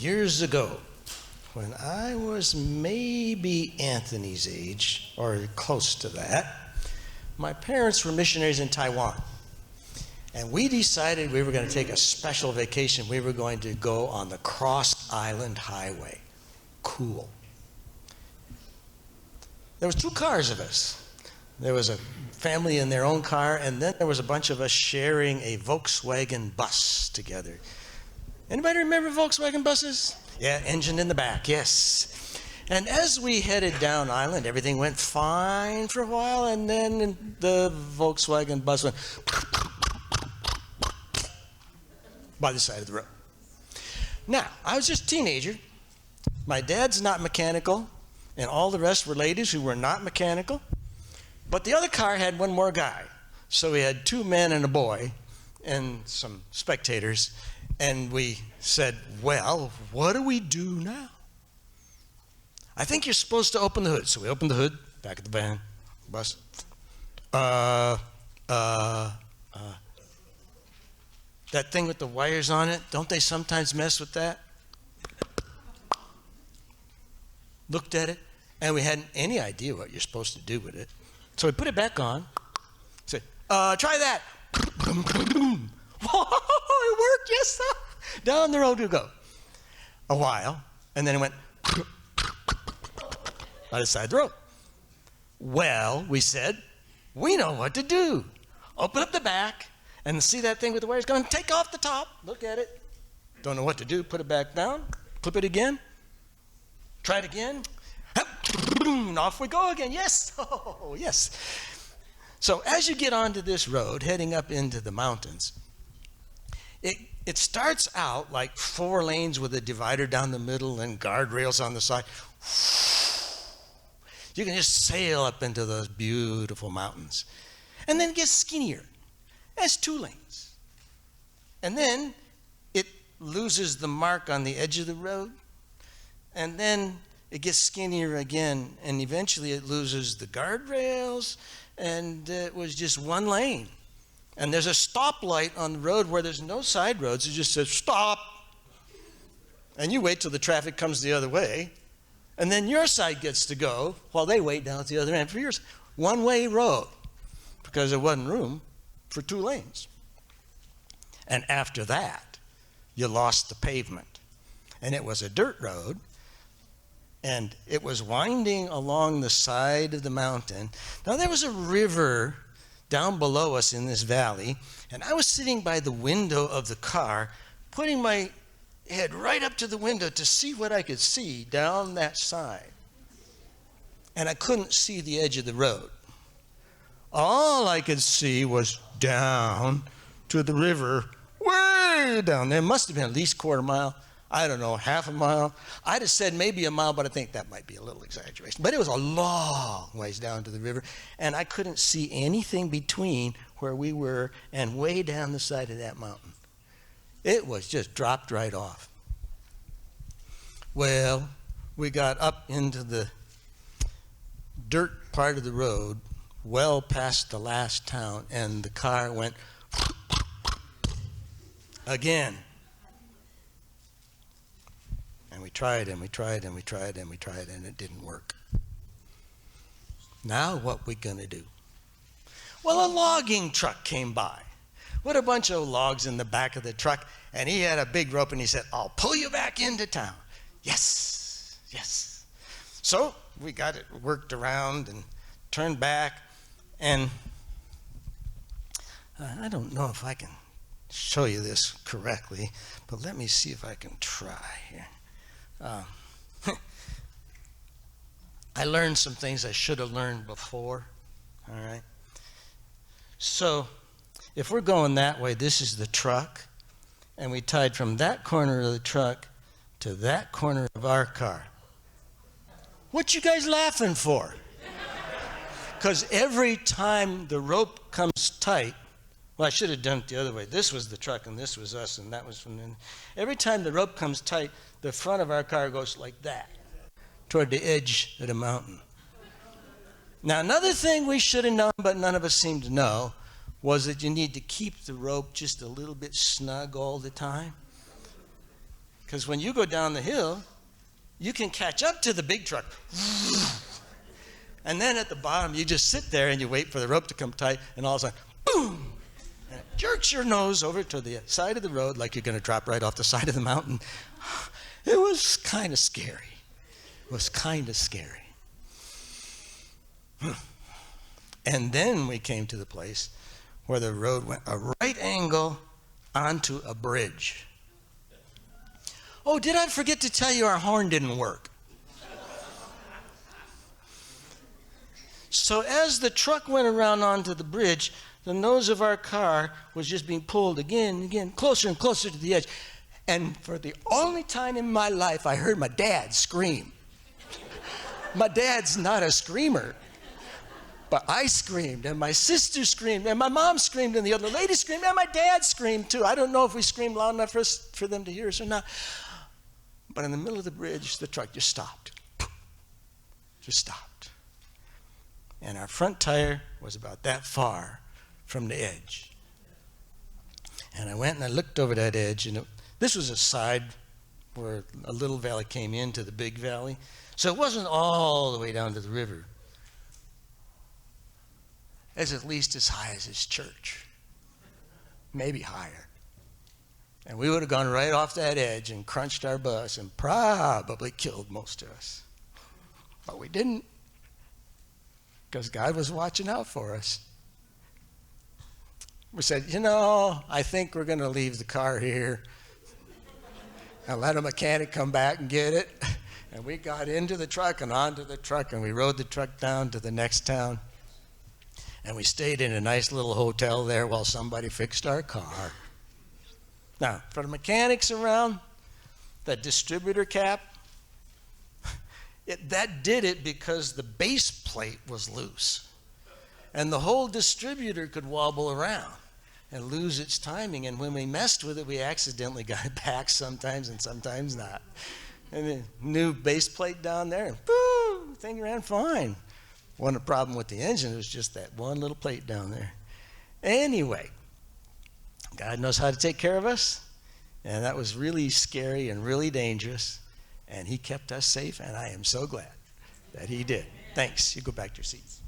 years ago, when I was maybe Anthony's age, or close to that, my parents were missionaries in Taiwan. And we decided we were going to take a special vacation. We were going to go on the Cross Island Highway. Cool. There was 2 cars of us. There was a family in their own car, and then there was a bunch of us sharing a Volkswagen bus together. Anybody remember Volkswagen buses? Yeah, engine in the back, yes. And as we headed down island, everything went fine for a while, and then the Volkswagen bus went by the side of the road. Now, I was just a teenager. My dad's not mechanical, and all the rest were ladies who were not mechanical. But the other car had one more guy. So we had 2 men and a boy and some spectators. And we said, well, what do we do now? I think you're supposed to open the hood. So we opened the hood, back of the van, bus. That thing with the wires on it, don't they sometimes mess with that? Looked at it, and we hadn't any idea what you're supposed to do with it. So we put it back on, said, try that. Whoa, it worked, yes, sir. Down the road we go. A while, and then it went by the side of the road. Well, we said, we know what to do. Open up the back, and see that thing with the wires going, take off the top, look at it. Don't know what to do, put it back down, clip it again, try it again, and off we go again. Yes, oh, yes. So as you get onto this road, heading up into the mountains, it starts out like 4 lanes with a divider down the middle and guardrails on the side. You can just sail up into those beautiful mountains. And then it gets skinnier. That's 2 lanes. And then it loses the mark on the edge of the road. And then it gets skinnier again. And eventually it loses the guardrails. And it was just 1 lane. And there's a stoplight on the road where there's no side roads. It just says, stop. And you wait till the traffic comes the other way. And then your side gets to go while they wait down at the other end for yours. 1-way road. Because there wasn't room for 2 lanes. And after that, you lost the pavement. And it was a dirt road. And it was winding along the side of the mountain. Now there was a river down below us in this valley, and I was sitting by the window of the car, putting my head right up to the window to see what I could see down that side. And I couldn't see the edge of the road. All I could see was down to the river, way down there. It must have been at least 1/4 mile. I don't know, 1/2 mile. I'd have said maybe a mile, but I think that might be a little exaggeration. But it was a long ways down to the river, and I couldn't see anything between where we were and way down the side of that mountain. It was just dropped right off. Well, we got up into the dirt part of the road, well past the last town, and the car went again. And we tried and we tried and we tried and we tried, and it didn't work. Now what we gonna do? Well, a logging truck came by with a bunch of logs in the back of the truck, and he had a big rope, and he said, I'll pull you back into town. Yes, yes. So we got it worked around and turned back, and I don't know if I can show you this correctly, but let me see if I can try here. I learned some things I should have learned before. All right. So if we're going that way, this is the truck, and we tied from that corner of the truck to that corner of our car. What you guys laughing for? Because every time the rope comes tight, well, I should have done it the other way. This was the truck, and this was us, and that was from then. Every time the rope comes tight, the front of our car goes like that, toward the edge of the mountain. Now, another thing we should have known, but none of us seemed to know, was that you need to keep the rope just a little bit snug all the time. Because when you go down the hill, you can catch up to the big truck. And then at the bottom, you just sit there and you wait for the rope to come tight, and all of a sudden, boom! And it jerks your nose over to the side of the road like you're going to drop right off the side of the mountain. It was kind of scary. It was kind of scary. And then we came to the place where the road went a right angle onto a bridge. Oh, did I forget to tell you our horn didn't work? So as the truck went around onto the bridge, the nose of our car was just being pulled again and again, closer and closer to the edge. And for the only time in my life, I heard my dad scream. My dad's not a screamer. But I screamed, and my sister screamed, and my mom screamed, and the other lady screamed, and my dad screamed too. I don't know if we screamed loud enough for them to hear us or not. But in the middle of the bridge, the truck just stopped. Just stopped. And our front tire was about that far from the edge. And I went and I looked over that edge, and this was a side where a little valley came into the big valley. So it wasn't all the way down to the river. It's at least as high as his church, maybe higher. And we would have gone right off that edge and crunched our bus and probably killed most of us. But we didn't, because God was watching out for us. We said, I think we're going to leave the car here and let a mechanic come back and get it. And we got into the truck and onto the truck, and we rode the truck down to the next town. And we stayed in a nice little hotel there while somebody fixed our car. Now, for the mechanics around, that distributor cap, that did it because the base plate was loose. And the whole distributor could wobble around and lose its timing. And when we messed with it, we accidentally got it back sometimes and sometimes not. And the new base plate down there, and boom, the thing ran fine. Wasn't a problem with the engine, it was just that one little plate down there. Anyway, God knows how to take care of us, and that was really scary and really dangerous, and he kept us safe, and I am so glad that he did. Thanks. You go back to your seats.